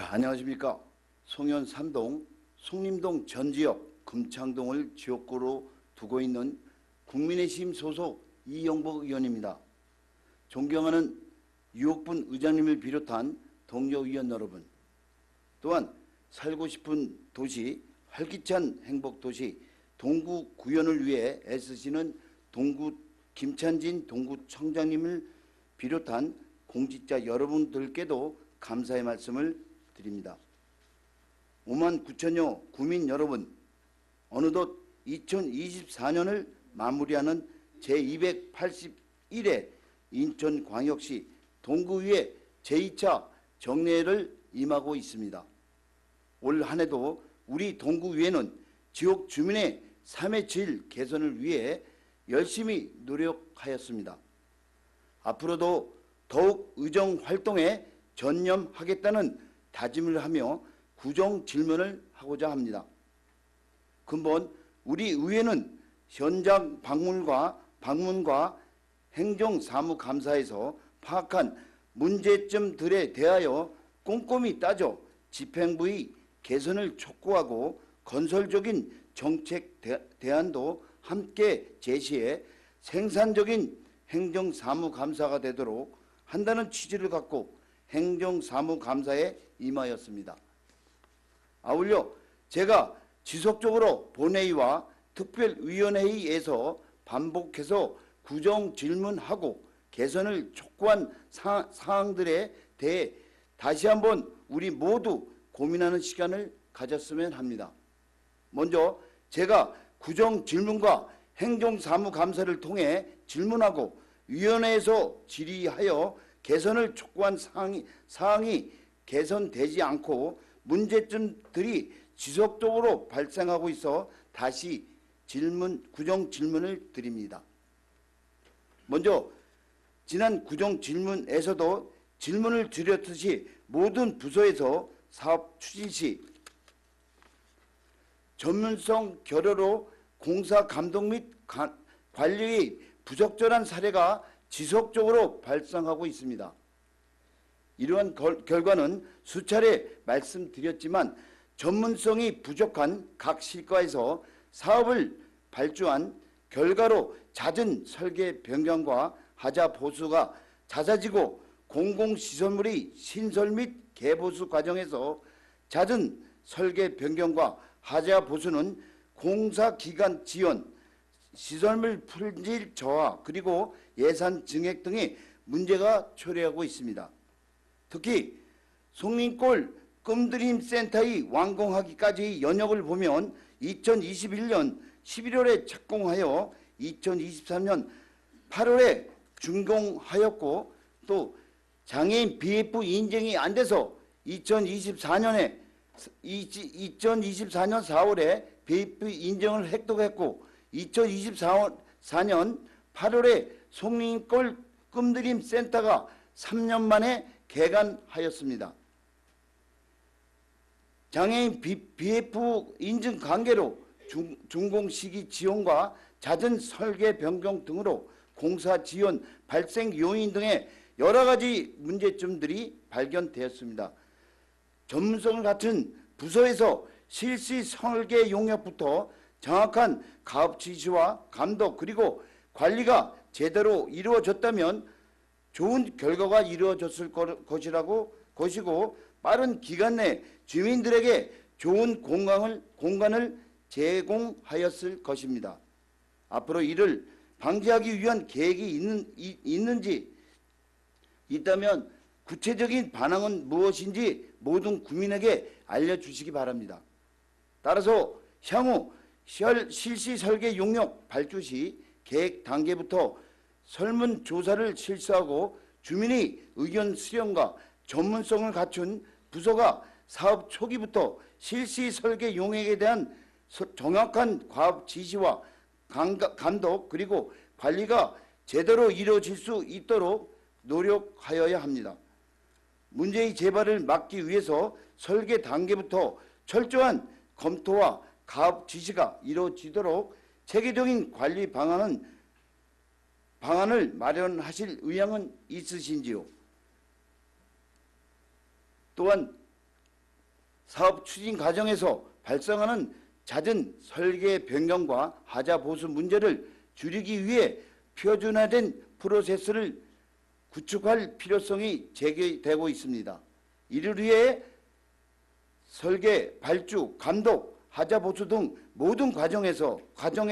안녕하십니까. 송현 3동, 송림동 전 지역, 금창동을 지역구로 두고 있는 국민의힘 소속 이영복 의원입니다. 존경하는 유옥분 의장님을 비롯한 동료 의원 여러분, 또한 살고 싶은 도시, 활기찬 행복도시 동구 구현을 위해 애쓰시는 동구 김찬진 동구청장님을 비롯한 공직자 여러분들께도 감사의 말씀을 드립니다. 5만 9천여 구민 여러분, 어느덧 2024년을 마무리하는 제281회 인천광역시 동구의회 제2차 정례를 임하고 있습니다. 올 한해도 우리 동구의회는 지역 주민의 삶의 질 개선을 위해 열심히 노력하였습니다. 앞으로도 더욱 의정 활동에 전념하겠다는 다짐을 하며 구정 질문을 하고자 합니다. 근본 우리 의회는 현장 방문과 행정사무감사에서 파악한 문제점들에 대하여 꼼꼼히 따져 집행부의 개선을 촉구하고 건설적인 정책 대안도 함께 제시해 생산적인 행정사무감사가 되도록 한다는 취지를 갖고 행정사무감사에 임하였습니다. 아울러 제가 지속적으로 본회의와 특별위원회의에서 반복해서 구정 질문하고 개선을 촉구한 사항들에 대해 다시 한번 우리 모두 고민하는 시간을 가졌으면 합니다. 먼저 제가 구정 질문과 행정사무감사를 통해 질문하고 위원회에서 질의하여 개선을 촉구한 사항이 개선되지 않고 문제점들이 지속적으로 발생하고 있어 다시 구정 질문을 드립니다. 먼저 지난 구정 질문에서도 질문을 드렸듯이 모든 부서에서 사업 추진 시 전문성 결여로 공사 감독 및 관리의 부적절한 사례가 지속적으로 발생하고 있습니다. 이러한 결과는 수차례 말씀드렸지만 전문성이 부족한 각 실과에서 사업을 발주한 결과로 잦은 설계 변경과 하자 보수가 잦아지고 공공시설물의 신설 및 개보수 과정에서 잦은 설계 변경과 하자 보수는 공사기간 지연, 시설물 품질 저하 그리고 예산 증액 등의 문제가 초래하고 있습니다. 특히 송림골 끔드림 센터의 완공하기까지의 연역을 보면 2021년 11월에 착공하여 2023년 8월에 준공하였고 또 장애인 BF 인증이 안 돼서 2024년 4월에 BF 인증을 획득했고 2024년 8월에 송림골 끔드림 센터가 3년 만에 개관하였습니다. 장애인 BF 인증 관계로 준공 시기 지연과 잦은 설계 변경 등으로 공사 지연 발생 요인 등의 여러 가지 문제점들이 발견되었습니다. 전문성을 갖춘 부서에서 실시 설계 용역부터 정확한 가업 지시와 감독 그리고 관리가 제대로 이루어졌다면 좋은 결과가 이루어졌을 것이고 빠른 기간 내 주민들에게 좋은 공간을 제공하였을 것입니다. 앞으로 이를 방지하기 위한 계획이 있는지 있다면 구체적인 반응은 무엇인지 모든 국민에게 알려주시기 바랍니다. 따라서 향후 실시 설계 용역 발주 시 계획 단계부터 설문조사를 실시하고 주민의 의견 수렴과 전문성을 갖춘 부서가 사업 초기부터 실시 설계 용역에 대한 정확한 과업 지시와 감독 그리고 관리가 제대로 이루어질 수 있도록 노력하여야 합니다. 문제의 재발을 막기 위해서 설계 단계부터 철저한 검토와 가업 지시가 이루어지도록 체계적인 관리 방안을 마련하실 의향은 있으신지요? 또한 사업 추진 과정에서 발생하는 잦은 설계 변경과 하자 보수 문제를 줄이기 위해 표준화된 프로세스를 구축할 필요성이 제기되고 있습니다. 이를 위해 설계, 발주, 감독, 하자 보수 등 모든 과정에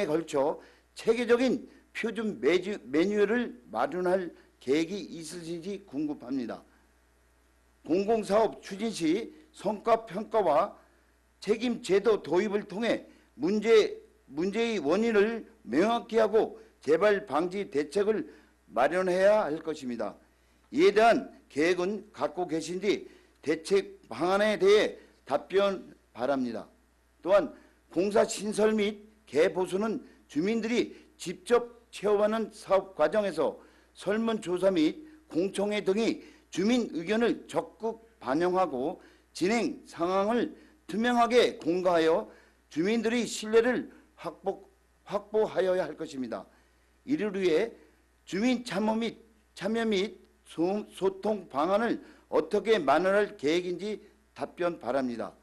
걸쳐 체계적인 표준 매뉴얼을 마련할 계획이 있으신지 궁금합니다. 공공사업 추진 시 성과 평가와 책임 제도 도입을 통해 문제의 원인을 명확히 하고 재발 방지 대책을 마련해야 할 것입니다. 이에 대한 계획은 갖고 계신지 대책 방안에 대해 답변 바랍니다. 또한 공사 신설 및 개보수는 주민들이 직접 체험하는 사업 과정에서 설문조사 및 공청회 등이 주민 의견을 적극 반영하고 진행 상황을 투명하게 공개하여 주민들의 신뢰를 확보하여야 할 것입니다. 이를 위해 주민 참여 및 소통 방안을 어떻게 마련할 계획인지 답변 바랍니다.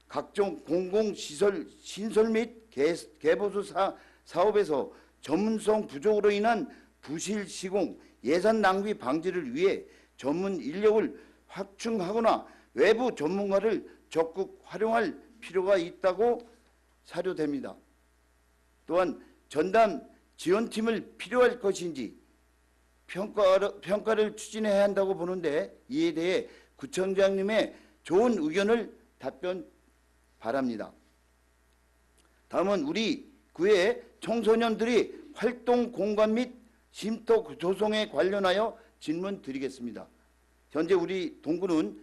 각종 공공시설 신설 및 개보수 사업에서 전문성 부족으로 인한 부실 시공, 예산 낭비 방지를 위해 전문 인력을 확충하거나 외부 전문가를 적극 활용할 필요가 있다고 사료됩니다. 또한 전담 지원팀을 필요할 것인지 평가를 추진해야 한다고 보는데 이에 대해 구청장님의 좋은 의견을 답변 바랍니다. 다음은 우리 구의 청소년들이 활동 공간 및 쉼터 조성에 관련하여 질문 드리겠습니다. 현재 우리 동구는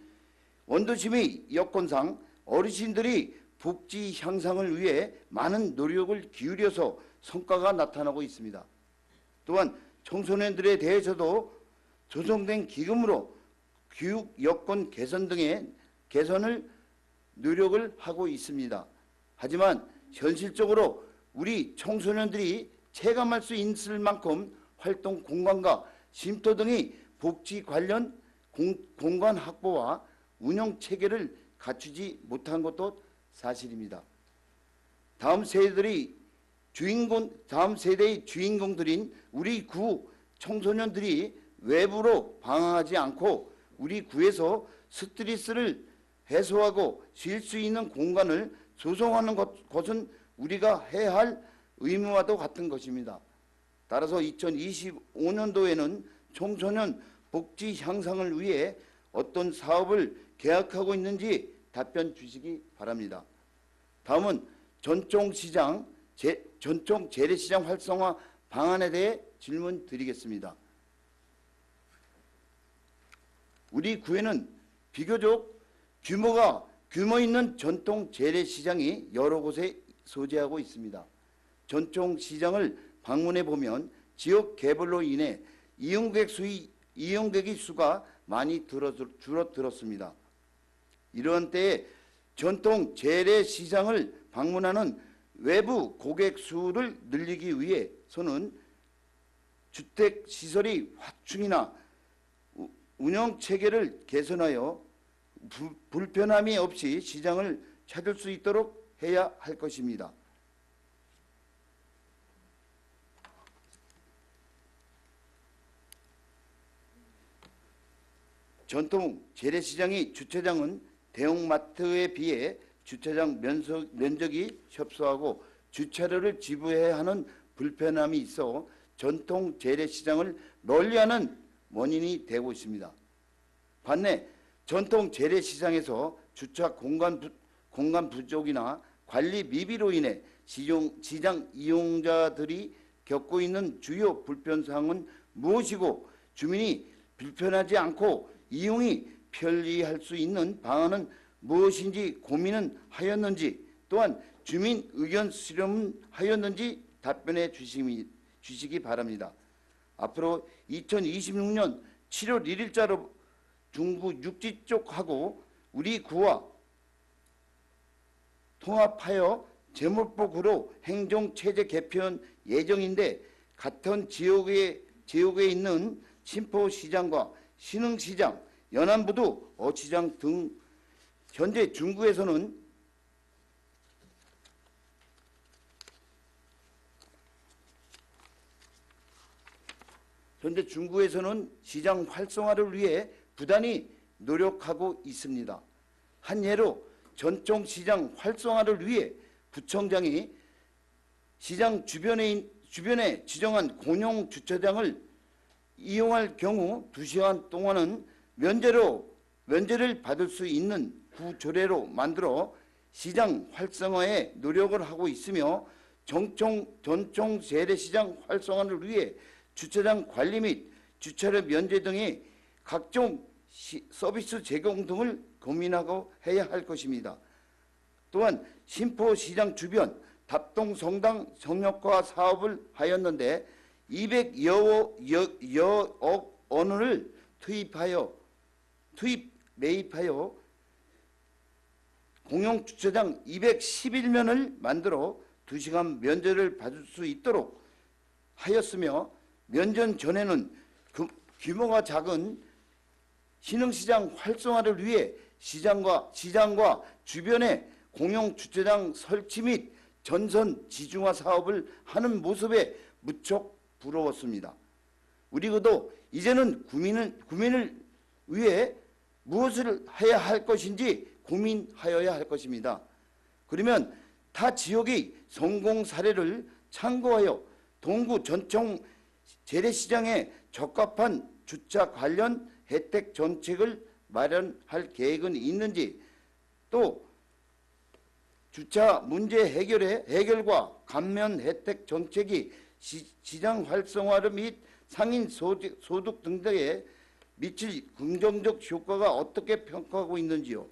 원도심의 여건상 어르신들이 복지 향상을 위해 많은 노력을 기울여서 성과가 나타나고 있습니다. 또한 청소년들에 대해서도 조성된 기금으로 교육 여건 개선 등의 개선을 노력을 하고 있습니다. 하지만 현실적으로 우리 청소년들이 체감할 수 있을 만큼 활동 공간과 쉼터 등의 복지 관련 공간 확보와 운영 체계를 갖추지 못한 것도 사실입니다. 다음 세대의 주인공들인 우리 구 청소년들이 외부로 방황하지 않고 우리 구에서 스트레스를 해소하고 쉴 수 있는 공간을 조성하는 것은 우리가 해야 할 의무와도 같은 것입니다. 따라서 2025년도에는 청소년 복지 향상을 위해 어떤 사업을 계획하고 있는지 답변 주시기 바랍니다. 다음은 전통 재래시장 활성화 방안에 대해 질문 드리겠습니다. 우리 구에는 비교적 규모 있는 전통 재래시장이 여러 곳에 소재하고 있습니다. 전통 시장을 방문해 보면 지역 개발로 인해 이용객의 수가 많이 줄어들었습니다. 이러한 때에 전통 재래시장을 방문하는 외부 고객 수를 늘리기 위해서는 주택시설의 확충이나 운영 체계를 개선하여 불편함이 없이 시장을 찾을 수 있도록 해야 할 것입니다. 전통 재래시장의 주차장은 대형마트에 비해 주차장 면적이 협소하고 주차료를 지불해야 하는 불편함이 있어 전통 재래시장을 멀리하는 원인이 되고 있습니다. 반면 전통 재래시장에서 주차 공간 부족이나 관리 미비로 인해 시장 이용자들이 겪고 있는 주요 불편사항은 무엇이고 주민이 불편하지 않고 이용이 편리할 수 있는 방안은 무엇인지 고민은 하였는지 또한 주민 의견 수렴은 하였는지 답변해 주시기 바랍니다. 앞으로 2026년 7월 1일자로 중구 육지 쪽하고 우리 구와 통합하여 제목복으로 행정체제 개편 예정인데 같은 지역에 있는 신포시장과 신흥시장, 연안부두 어시장 등 현재 중구에서는 시장 활성화를 위해 부단히 노력하고 있습니다. 한 예로 전통 시장 활성화를 위해 구청장이 시장 주변에 지정한 공용 주차장을 이용할 경우 2시간 동안은 면제를 받을 수 있는 구조례로 만들어 시장 활성화에 노력을 하고 있으며 전통 재래시장 활성화를 위해 주차장 관리 및 주차료 면제 등의 각종 서비스 제공 등을 고민하고 해야 할 것입니다. 또한 신포시장 주변 답동성당 정력화 사업을 하였는데 200여억 원을 매입하여 공용주차장 211면을 만들어 2시간 면제를 받을 수 있도록 하였으며 면전 전에는 규모가 작은 신흥시장 활성화를 위해 시장과 주변에 공용주차장 설치 및 전선 지중화 사업을 하는 모습에 무척 부러웠습니다. 우리도 이제는 국민을 위해 무엇을 해야 할 것인지 고민하여야 할 것입니다. 그러면 타 지역의 성공 사례를 참고하여 동구 전통 재래시장에 적합한 주차 관련 혜택 정책을 마련할 계획은 있는지, 또 주차 문제 해결과 감면 혜택 정책이 시장 활성화를 및 상인 소득 등등에 미칠 긍정적 효과가 어떻게 평가하고 있는지요.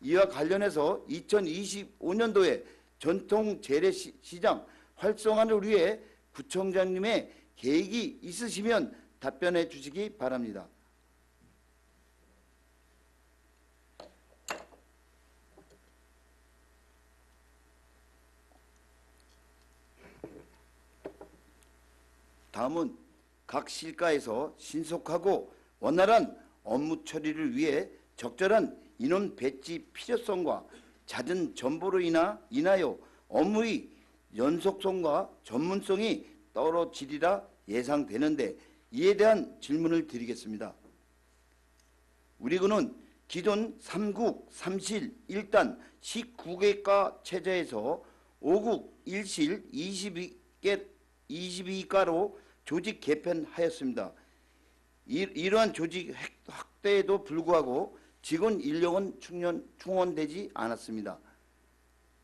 이와 관련해서 2025년도에 전통 재래시장 활성화를 위해 구청장님의 계획이 있으시면 답변해 주시기 바랍니다. 다음은 각 실가에서 신속하고 원활한 업무 처리를 위해 적절한 인원 배치 필요성과 잦은 전보로 인하여 업무의 연속성과 전문성이 떨어지리라 예상되는데, 이에 대한 질문을 드리겠습니다. 우리 군은 기존 3국 3실 1단 19개가 체제에서 5국 1실 22가로 조직 개편하였습니다. 이러한 조직 확대에도 불구하고 직원 인력은 충원되지 않았습니다.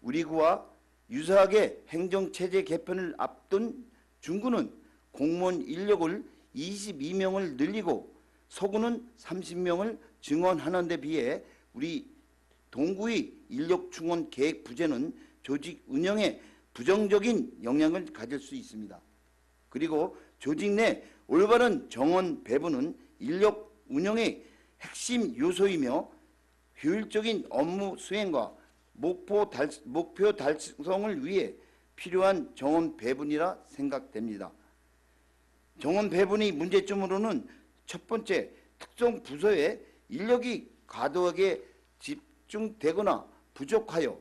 우리 구와 유사하게 행정체제 개편을 앞둔 중구는 공무원 인력을 22명을 늘리고 서구는 30명을 증원하는 데 비해 우리 동구의 인력 충원 계획 부재는 조직 운영에 부정적인 영향을 가질 수 있습니다. 그리고 조직 내 올바른 정원 배분은 인력 운영의 핵심 요소이며 효율적인 업무 수행과 목표 달성을 위해 필요한 정원 배분이라 생각됩니다. 정원 배분의 문제점으로는 첫 번째, 특정 부서에 인력이 과도하게 집중되거나 부족하여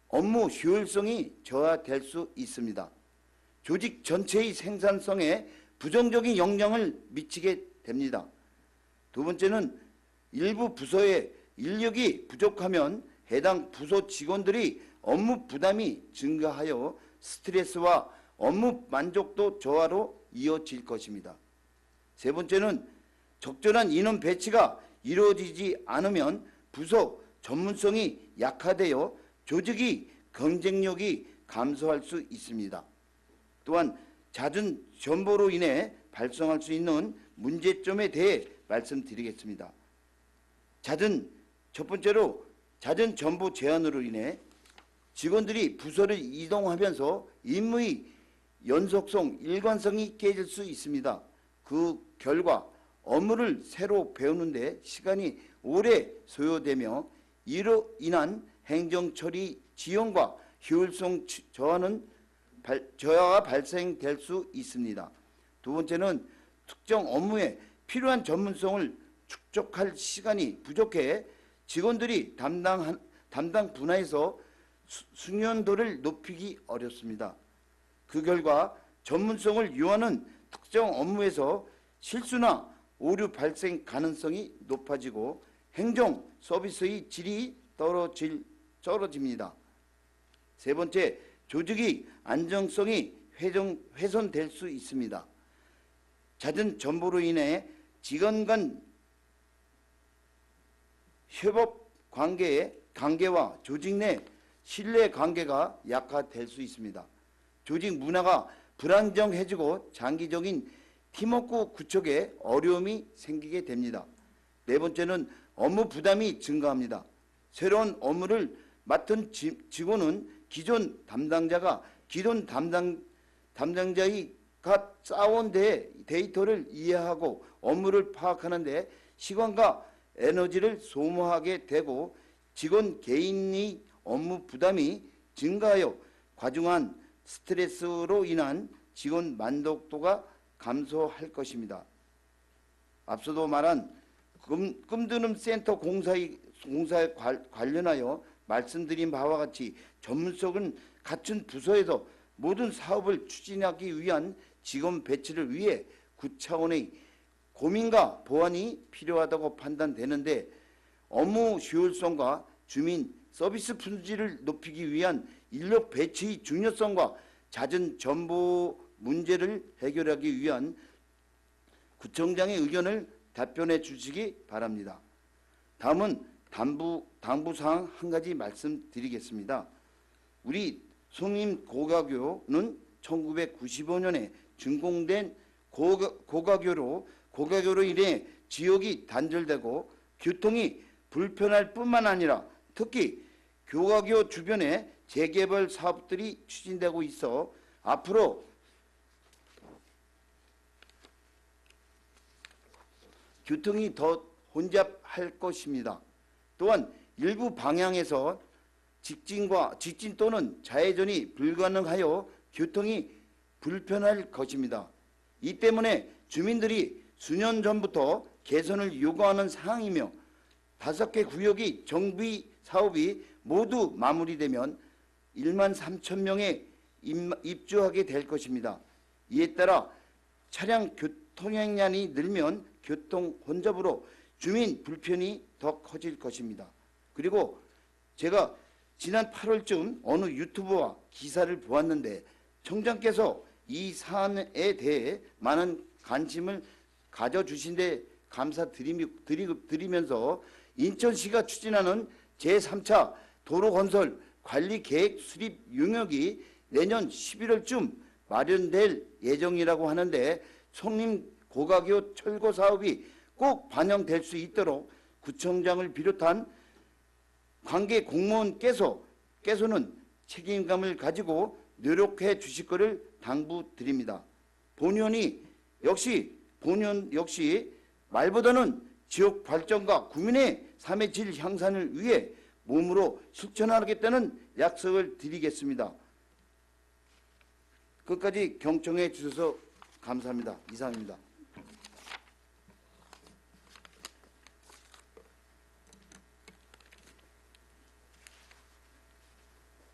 업무 효율성이 저하될 수 있습니다. 조직 전체의 생산성에 부정적인 영향을 미치게 됩니다. 두 번째는 일부 부서에 인력이 부족하면 해당 부서 직원들이 업무 부담이 증가하여 스트레스와 업무 만족도 저하로 이어질 것입니다. 세 번째는 적절한 인원 배치가 이루어지지 않으면 부서 전문성이 약화되어 조직의 경쟁력이 감소할 수 있습니다. 또한 잦은 전보로 인해 발생할 수 있는 문제점에 대해 말씀드리겠습니다. 첫 번째로 잦은 전보 제한으로 인해 직원들이 부서를 이동하면서 임무의 연속성, 일관성이 깨질 수 있습니다. 그 결과 업무를 새로 배우는데 시간이 오래 소요되며 이로 인한 행정처리 지연과 효율성 저하가 발생될 수 있습니다. 두 번째는 특정 업무에 필요한 전문성을 축적할 시간이 부족해 직원들이 담당 분야에서 숙련도를 높이기 어렵습니다. 그 결과 전문성을 요하는 특정 업무에서 실수나 오류 발생 가능성이 높아지고 행정 서비스의 질이 떨어집니다. 세 번째, 조직의 안정성이 훼손될 수 있습니다. 잦은 정보로 인해 직원 간 협업 관계와 조직 내 신뢰 관계가 약화될 수 있습니다. 조직 문화가 불안정해지고 장기적인 팀워크 구축에 어려움이 생기게 됩니다. 네 번째는 업무 부담이 증가합니다. 새로운 업무를 맡은 직원은 기존 담당자가 담당자의 쌓아온 데이터를 이해하고 업무를 파악하는 데 시간과 에너지를 소모하게 되고 직원 개인의 업무 부담이 증가하여 과중한 스트레스로 인한 직원 만족도가 감소할 것입니다. 앞서도 말한 끔드름 센터 공사에 관련하여 말씀드린 바와 같이 전문성을 갖춘 부서에서 모든 사업을 추진하기 위한 직원 배치를 위해 구차원의 고민과 보완이 필요하다고 판단되는데 업무 효율성과 주민 서비스 품질을 높이기 위한 인력 배치의 중요성과 잦은 정보 문제를 해결하기 위한 구청장의 의견을 답변해 주시기 바랍니다. 다음은 당부사항 한 가지 말씀드리겠습니다. 우리 송림고가교는 1995년에 준공된 고가교로 인해 지역이 단절되고 교통이 불편할 뿐만 아니라 특히 교가교 주변에 재개발 사업들이 추진되고 있어 앞으로 교통이 더 혼잡할 것입니다. 또한 일부 방향에서 직진 또는 좌회전이 불가능하여 교통이 불편할 것입니다. 이 때문에 주민들이 수년 전부터 개선을 요구하는 사항이며 5개 구역의 정비 사업이 모두 마무리되면 1만 3천 명에 입주하게 될 것입니다. 이에 따라 차량 교통량이 늘면 교통 혼잡으로 주민 불편이 더 커질 것입니다. 그리고 제가 지난 8월쯤 어느 유튜브와 기사를 보았는데 청장께서 이 사안에 대해 많은 관심을 가져주신 데 감사드리면서 인천시가 추진하는 제3차 도로건설 관리계획 수립 용역이 내년 11월쯤 마련될 예정이라고 하는데 송림고가교 철거 사업이 꼭 반영될 수 있도록 구청장을 비롯한 관계 공무원께서는 책임감을 가지고 노력해 주실 것을 당부드립니다. 본연 역시 말보다는 지역 발전과 국민의 삶의 질 향상을 위해 몸으로 실천하겠다는 약속을 드리겠습니다. 끝까지 경청해 주셔서 감사합니다. 이상입니다.